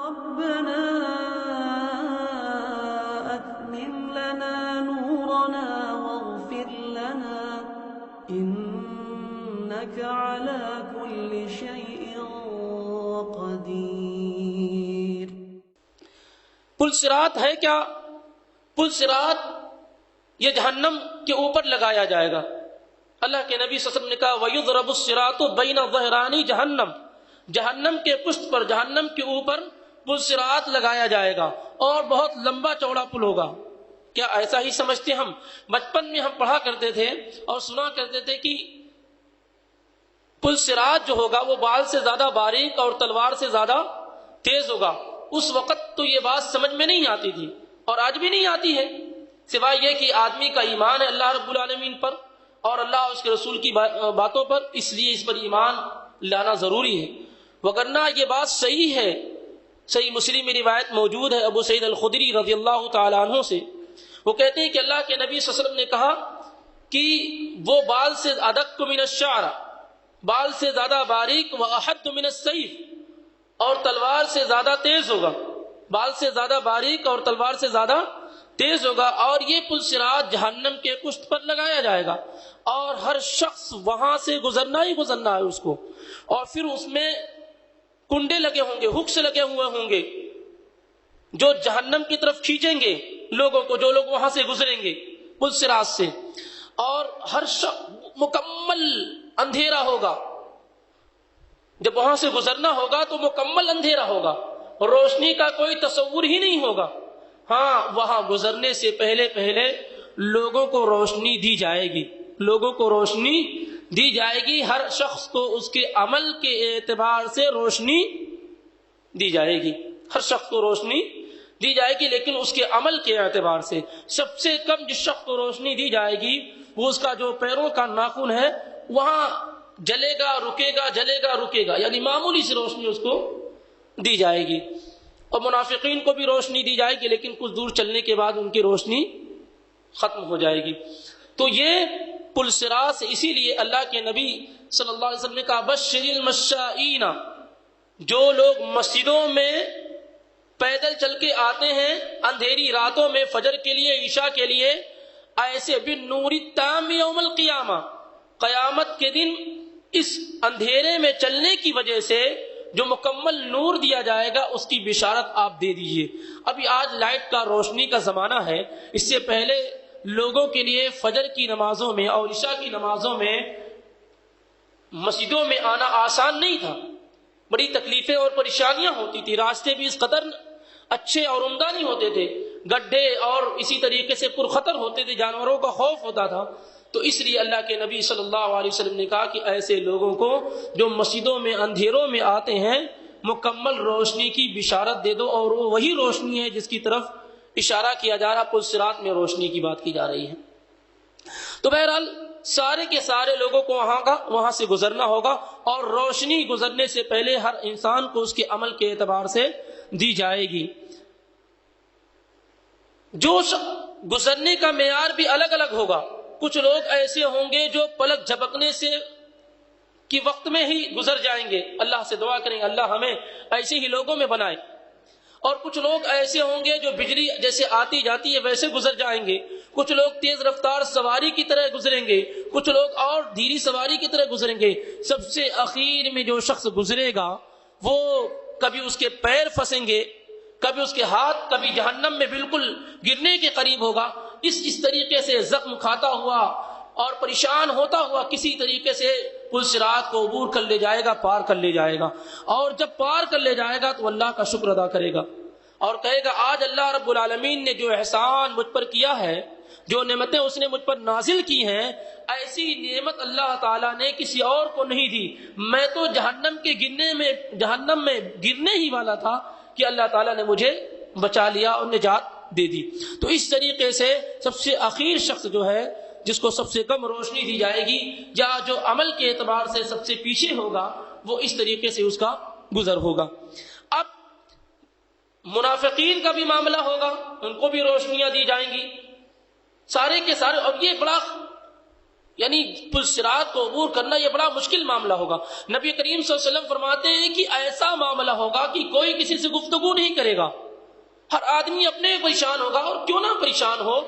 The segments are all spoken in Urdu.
ربنا أتمم لنا نورنا واغفر لنا إنك على كل شيء قدير۔ پل صراط ہے کیا؟ پل صراط یہ جہنم کے اوپر لگایا جائے گا۔ اللہ کے نبی صلی اللہ علیہ وسلم نے کہا وَيُضْرَبُ الصِّرَاطُ بَيْنَ ظَهْرَانِ جہنم، جہنم کے پشت پر، جہنم کے اوپر پل صراط لگایا جائے گا اور بہت لمبا چوڑا پل ہوگا۔ کیا ایسا ہی سمجھتے ہم؟ بچپن میں ہم پڑھا کرتے تھے اور سنا کرتے تھے کہ پل صراط جو ہوگا وہ بال سے زیادہ باریک اور تلوار سے زیادہ تیز ہوگا۔ اس وقت تو یہ بات سمجھ میں نہیں آتی تھی اور آج بھی نہیں آتی ہے، سوائے یہ کہ آدمی کا ایمان ہے اللہ رب العالمین پر اور اللہ اور اس کے رسول کی باتوں پر، اس لیے اس پر ایمان لانا ضروری ہے۔ وگرنہ یہ بات صحیح ہے، صحیح مسلم میں روایت موجود ہے ابو سعید الخدری رضی اللہ تعالیٰ عنہ سے، وہ کہتے ہیں کہ اللہ کے نبی صلی اللہ علیہ وسلم نے کہا کہ وہ بال سے ادق من الشعر، بال سے زیادہ باریک، و احد من السیف، اور تلوار سے زیادہ تیز ہوگا، بال سے زیادہ باریک اور تلوار سے زیادہ تیز ہوگا، اور یہ پل صراط جہنم کے پشت پر لگایا جائے گا اور ہر شخص وہاں سے گزرنا ہی گزرنا ہے اس کو، اور پھر اس میں کنڈے لگے ہوں گے، ہکس لگے ہوئے ہوں گے جو جہنم کی طرف کھینچیں گے لوگوں کو، جو لوگ وہاں سے گزریں گے پل صراط سے، اور ہر شخص مکمل اندھیرا ہوگا، جب وہاں سے گزرنا ہوگا تو مکمل اندھیرا ہوگا، روشنی کا کوئی تصور ہی نہیں ہوگا۔ ہاں وہاں گزرنے سے پہلے پہلے لوگوں کو روشنی دی جائے گی، لوگوں کو روشنی دی جائے گی، ہر شخص کو اس کے عمل کے اعتبار سے روشنی دی جائے گی، ہر شخص کو روشنی دی جائے گی، لیکن اس کے عمل کے اعتبار سے سب سے کم جس شخص کو روشنی دی جائے گی وہ اس کا جو پیروں کا ناخن ہے وہاں جلے گا رکے گا، جلے گا رکے گا، یعنی معمولی سی روشنی اس کو دی جائے گی۔ اور منافقین کو بھی روشنی دی جائے گی لیکن کچھ دور چلنے کے بعد ان کی روشنی ختم ہو جائے گی۔ تو یہ پل صراط سے، اسی لیے اللہ کے نبی صلی اللہ علیہ وسلم نے کہا بشر المشائین، جو لوگ مسجدوں میں پیدل چل کے آتے ہیں اندھیری راتوں میں فجر کے لیے، عشاء کے لیے، ایسے بالنور التام یوم القیامہ، قیامت کے دن اس اندھیرے میں چلنے کی وجہ سے جو مکمل نور دیا جائے گا اس کی بشارت آپ دے دیجئے۔ ابھی آج لائٹ کا، روشنی کا زمانہ ہے، اس سے پہلے لوگوں کے لیے فجر کی نمازوں میں اور عشاء کی نمازوں میں مسجدوں میں آنا آسان نہیں تھا، بڑی تکلیفیں اور پریشانیاں ہوتی تھی، راستے بھی اس قدر اچھے اور عمدہ نہیں ہوتے تھے، گڈھے اور اسی طریقے سے پرخطر ہوتے تھے، جانوروں کا خوف ہوتا تھا۔ تو اس لیے اللہ کے نبی صلی اللہ علیہ وسلم نے کہا کہ ایسے لوگوں کو جو مسجدوں میں اندھیروں میں آتے ہیں مکمل روشنی کی بشارت دے دو، اور وہ وہی روشنی ہے جس کی طرف اشارہ کیا جا رہا، پل صراط میں روشنی کی بات کی جا رہی ہے۔ تو بہرحال سارے کے سارے لوگوں کو وہاں سے گزرنا ہوگا، اور روشنی گزرنے سے پہلے ہر انسان کو اس کے عمل کے اعتبار سے دی جائے گی۔ جو گزرنے کا معیار بھی الگ الگ ہوگا، کچھ لوگ ایسے ہوں گے جو پلک جھپکنے سے کی وقت میں ہی گزر جائیں گے، اللہ سے دعا کریں اللہ ہمیں ایسے ہی لوگوں میں بنائے، اور کچھ لوگ ایسے ہوں گے جو بجلی جیسے آتی جاتی ہے ویسے گزر جائیں گے، کچھ لوگ تیز رفتار سواری کی طرح گزریں گے، کچھ لوگ اور دھیری سواری کی طرح گزریں گے۔ سب سے اخیر میں جو شخص گزرے گا وہ کبھی اس کے پیر پھنسیں گے، کبھی اس کے ہاتھ، کبھی جہنم میں بالکل گرنے کے قریب ہوگا۔ اس طریقے سے زخم کھاتا ہوا اور پریشان ہوتا ہوا کسی طریقے سے پل صراط کو عبور کر لے جائے گا، پار کر لے جائے گا، اور جب پار کر لے جائے گا تو اللہ کا شکر ادا کرے گا اور کہے گا آج اللہ رب العالمین نے جو احسان مجھ پر کیا ہے، جو نعمتیں اس نے مجھ پر نازل کی ہیں، ایسی نعمت اللہ تعالیٰ نے کسی اور کو نہیں دی۔ میں تو جہنم میں گرنے ہی والا تھا کہ اللہ تعالیٰ نے مجھے بچا لیا اور نجات دے دی۔ تو اس طریقے سے سب سے اخیر شخص جو ہے جس کو سب سے کم روشنی دی جائے گی یا جو عمل کے اعتبار سے سب سے پیچھے ہوگا وہ اس طریقے سے اس کا گزر ہوگا۔ اب منافقین کا بھی معاملہ ہوگا، ان کو بھی روشنیاں دی جائیں گی، سارے کے سارے۔ اور یہ بڑا یعنی پل صراط کو عبور کرنا یہ بڑا مشکل معاملہ ہوگا۔ نبی کریم صلی اللہ علیہ وسلم فرماتے ہیں کہ ایسا معاملہ ہوگا کہ کوئی کسی سے گفتگو نہیں کرے گا، ہر آدمی اپنے پریشان ہوگا، اور کیوں نہ پریشان ہو،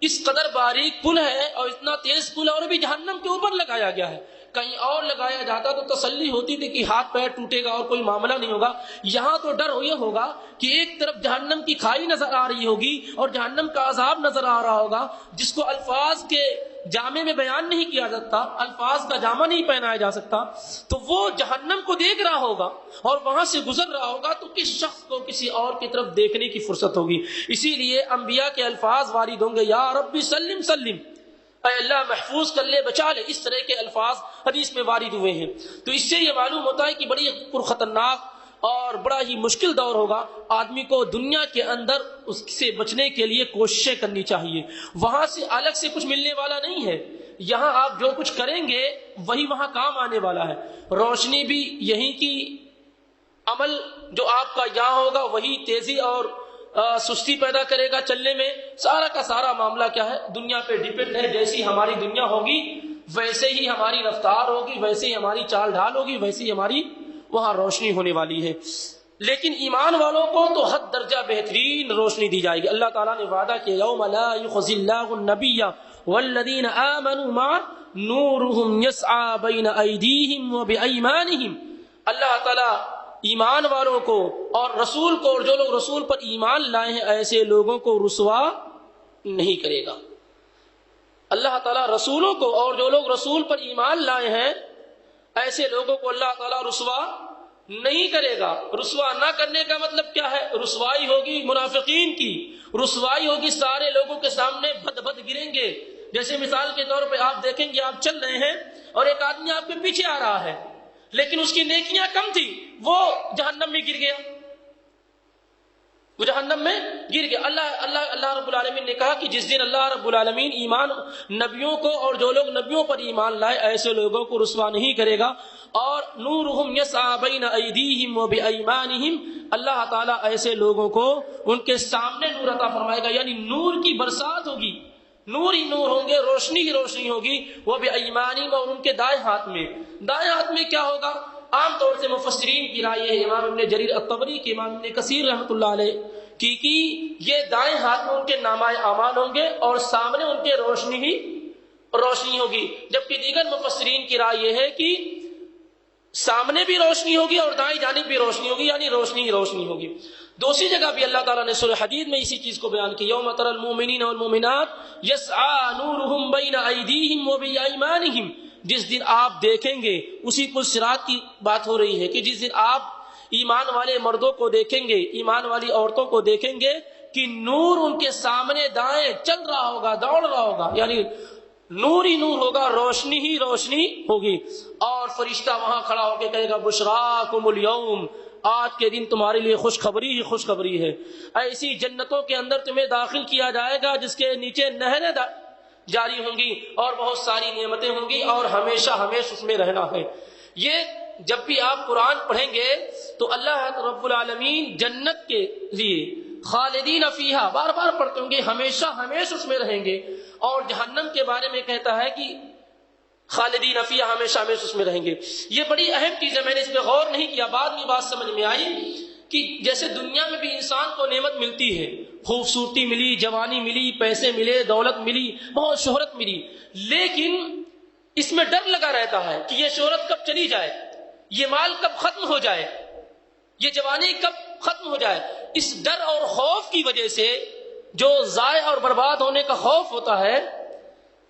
اس قدر باریک پل ہے اور اتنا تیز پل ہے، اور بھی جہنم کے اوپر لگایا گیا ہے۔ کہیں اور لگایا جاتا تو تسلی ہوتی تھی کہ ہاتھ پیر ٹوٹے گا اور کوئی معاملہ نہیں ہوگا، یہاں تو ڈر یہ ہوگا کہ ایک طرف جہنم کی کھائی نظر آ رہی ہوگی اور جہنم کا عذاب نظر آ رہا ہوگا، جس کو الفاظ کے جامع میں بیان نہیں کیا جاتا، الفاظ کا جامع نہیں پہنایا جا سکتا، تو وہ جہنم کو دیکھ رہا ہوگا اور وہاں سے گزر رہا ہوگا، تو کس شخص کو کسی اور کی طرف دیکھنے کی فرصت ہوگی؟ اسی لیے انبیاء کے الفاظ وارد ہوں گے، یا ربی سلم سلم، اے اللہ محفوظ کر لے، بچا لے، اس طرح کے الفاظ حدیث میں وارد ہوئے ہیں۔ تو اس سے یہ معلوم ہوتا ہے کہ بڑی خطرناک اور بڑا ہی مشکل دور ہوگا، آدمی کو دنیا کے اندر اس سے بچنے کے لیے کوششیں کرنی چاہیے، وہاں سے الگ سے کچھ ملنے والا نہیں ہے، یہاں آپ جو کچھ کریں گے وہی وہاں کام آنے والا ہے۔ روشنی بھی یہیں کی، عمل جو آپ کا یہاں ہوگا وہی تیزی اور سستی پیدا کرے گا چلنے میں، سارا کا سارا معاملہ کیا ہے، دنیا پہ ڈیپینڈ ہے۔ جیسی ہماری دنیا ہوگی ویسے ہی ہماری رفتار ہوگی، ویسے ہی ہماری چال ڈھال ہوگی، ویسے ہی ہماری وہاں روشنی ہونے والی ہے۔ لیکن ایمان والوں کو تو حد درجہ بہترین روشنی دی جائے گی۔ اللہ تعالیٰ نے وعدہ کیا، یوم لا یخزی اللہ النبی والذین آمنوا معہ نورہم یسعی بین ایدیہم وبایمانہم، اللہ تعالیٰ ایمان والوں کو اور رسول کو، اور جو لوگ رسول پر ایمان لائے ہیں ایسے لوگوں کو رسوا نہیں کرے گا۔ اللہ تعالیٰ رسولوں کو اور جو لوگ رسول پر ایمان لائے ہیں ایسے لوگوں کو اللہ تعالیٰ رسوا نہیں کرے گا۔ رسوا نہ کرنے کا مطلب کیا ہے؟ رسوائی ہوگی منافقین کی، رسوائی ہوگی سارے لوگوں کے سامنے بد بد گریں گے۔ جیسے مثال کے طور پہ آپ دیکھیں گے، آپ چل رہے ہیں اور ایک آدمی آپ کے پیچھے آ رہا ہے لیکن اس کی نیکیاں کم تھی، وہ جہنم میں گر گیا، وہ جہنم میں گر گیا۔ اللہ رب العالمین نے کہا کہ جس دن اللہ رب العالمین ایمان نبیوں کو اور جو لوگ نبیوں پر ایمان لائے ایسے لوگوں کو رسوا نہیں کرے گا، اور نورہم یسعی بین ایدیہم وبایمانہم، اللہ تعالیٰ ایسے لوگوں کو ان کے سامنے نور عطا فرمائے گا، یعنی نور کی برسات ہوگی، نور ہی نور ہوں گے، روشنی ہی روشنی ہوگی، وہ بایمانہم، اور ان کے دائیں ہاتھ میں۔ دائیں ہاتھ میں کیا ہوگا؟ عام طور سے مفسرین کی رائے ہے، امام ابن جریر الطبری کی، امام ابن کثیر رحمۃ اللہ علیہ کی یہ دائیں ہاتھ میں ان کے نامۂ اعمال ہوں گے اور سامنے ان کے روشنی ہی روشنی ہوگی، جبکہ دیگر مفسرین کی رائے یہ ہے کہ سامنے بھی روشنی ہوگی اور دائیں جانب بھی روشنی ہوگی، یعنی روشنی ہی روشنی ہوگی۔ دوسری جگہ بھی اللہ تعالیٰ نے سورہ حدید میں اسی چیز کو بیان کیا، یوم تری المؤمنین والمؤمنات یسعی نورہم بین ایدیہم وبایمانہم، جس دن آپ دیکھیں گے، اسی پل صراط کی بات ہو رہی ہے کہ جس دن آپ ایمان والے مردوں کو دیکھیں گے، ایمان والی عورتوں کو دیکھیں گے کہ نور ان کے سامنے دائیں چل رہا ہوگا، دوڑ رہا ہوگا، یعنی نور ہی نور ہوگا، روشنی ہی روشنی ہوگی، اور فرشتہ وہاں کھڑا ہو کے کہے گا بشراکم الیوم، آج کے دن تمہارے لیے خوشخبری ہی خوشخبری ہے، ایسی جنتوں کے اندر تمہیں داخل کیا جائے گا جس کے نیچے نہریں جاری ہوں گی اور بہت ساری نعمتیں ہوں گی اور ہمیشہ ہمیشہ اس میں رہنا ہے۔ یہ جب بھی آپ قرآن پڑھیں گے تو اللہ رب العالمین جنت کے لیے خالدین فیہا بار بار پڑھتے ہوں گے، ہمیشہ ہمیشہ اس میں رہیں گے، اور جہنم کے بارے میں کہتا ہے کہ خالدین فیہا ہمیشہ ہمیشہ اس میں رہیں گے۔ یہ بڑی اہم چیز ہے، میں نے اس پہ غور نہیں کیا، بعد میں بات سمجھ میں آئی کہ جیسے دنیا میں بھی انسان کو نعمت ملتی ہے، خوبصورتی ملی، جوانی ملی، پیسے ملے، دولت ملی، بہت شہرت ملی، لیکن اس میں ڈر لگا رہتا ہے کہ یہ شہرت کب چلی جائے، یہ مال کب ختم ہو جائے، یہ جوانی کب ختم ہو جائے۔ اس ڈر اور خوف کی وجہ سے جو ضائع اور برباد ہونے کا خوف ہوتا ہے،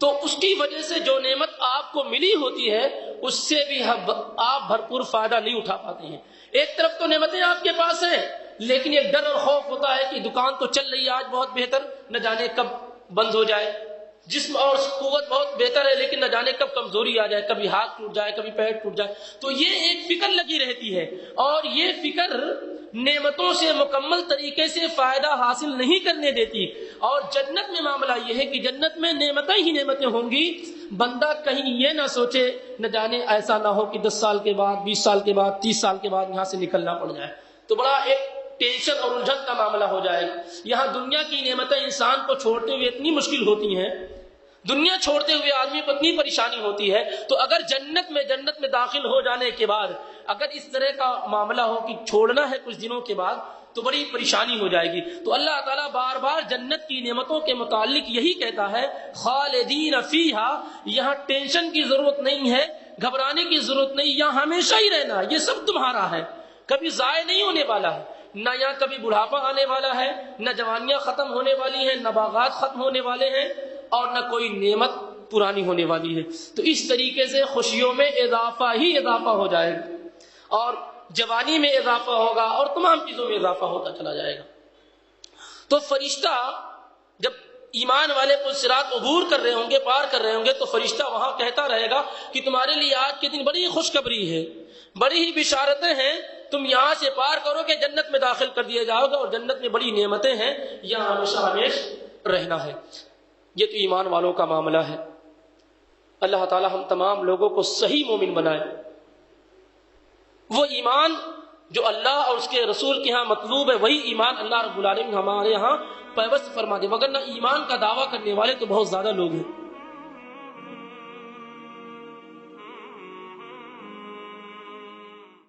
تو اس کی وجہ سے جو نعمت آپ کو ملی ہوتی ہے اس سے بھی آپ بھرپور فائدہ نہیں اٹھا پاتے ہیں۔ ایک طرف تو نعمتیں آپ کے پاس ہیں لیکن ایک ڈر اور خوف ہوتا ہے کہ دکان تو چل رہی ہے آج بہت بہتر، نہ جانے کب بند ہو جائے، جسم اور قوت بہت بہتر ہے لیکن نہ جانے کب کمزوری آ جائے، کبھی ہاتھ ٹوٹ جائے، کبھی پیر ٹوٹ جائے، تو یہ ایک فکر لگی رہتی ہے، اور یہ فکر نعمتوں سے مکمل طریقے سے فائدہ حاصل نہیں کرنے دیتی۔ اور جنت میں معاملہ یہ ہے کہ جنت میں نعمتیں ہی نعمتیں ہوں گی، بندہ کہیں یہ نہ سوچے نہ جانے ایسا نہ ہو کہ 10 سال کے بعد، 20 سال کے بعد، 30 سال کے بعد یہاں سے نکلنا پڑ جائے، تو بڑا ایک ٹینشن اور الجھن کا معاملہ ہو جائے گا۔ یہاں دنیا کی نعمتیں انسان کو چھوڑتے ہوئے اتنی مشکل ہوتی ہیں، دنیا چھوڑتے ہوئے آدمی کو اتنی پریشانی ہوتی ہے، تو اگر جنت میں داخل ہو جانے کے بعد اگر اس طرح کا معاملہ ہو کہ چھوڑنا ہے کچھ دنوں کے بعد تو بڑی پریشانی ہو جائے گی۔ تو اللہ تعالیٰ بار بار جنت کی نعمتوں کے متعلق یہی کہتا ہے خالدین فیہا، یہاں ٹینشن کی ضرورت نہیں ہے، گھبرانے کی ضرورت نہیں، یہاں ہمیشہ ہی رہنا، یہ سب تمہارا ہے، کبھی ضائع نہیں ہونے والا ہے، نہ یہاں کبھی بڑھاپا آنے والا ہے، نہ جوانیاں ختم ہونے والی ہیں، نہ باغات ختم ہونے والے ہیں، اور نہ کوئی نعمت پرانی ہونے والی ہے۔ تو اس طریقے سے خوشیوں میں اضافہ ہی اضافہ ہو جائے گا، اور جوانی میں اضافہ ہوگا، اور تمام چیزوں میں اضافہ ہوتا چلا جائے گا۔ تو فرشتہ جب ایمان والے پل صراط عبور کر رہے ہوں گے، پار کر رہے ہوں گے، تو فرشتہ وہاں کہتا رہے گا کہ تمہارے لیے آج کے دن بڑی خوشخبری ہے، بڑی ہی بشارتیں ہیں، تم یہاں سے پار کرو کہ جنت میں داخل کر دیے جاؤ گے، اور جنت میں بڑی نعمتیں ہیں، یہاں ہمیشہ ہمیشہ رہنا ہے۔ یہ تو ایمان والوں کا معاملہ ہے۔ اللہ تعالی ہم تمام لوگوں کو صحیح مومن بنائے، وہ ایمان جو اللہ اور اس کے رسول کے ہاں مطلوب ہے، وہی ایمان اللہ رب العالمین ہمارے ہاں پیوست فرما دے، وگرنہ ایمان کا دعویٰ کرنے والے تو بہت زیادہ لوگ ہیں۔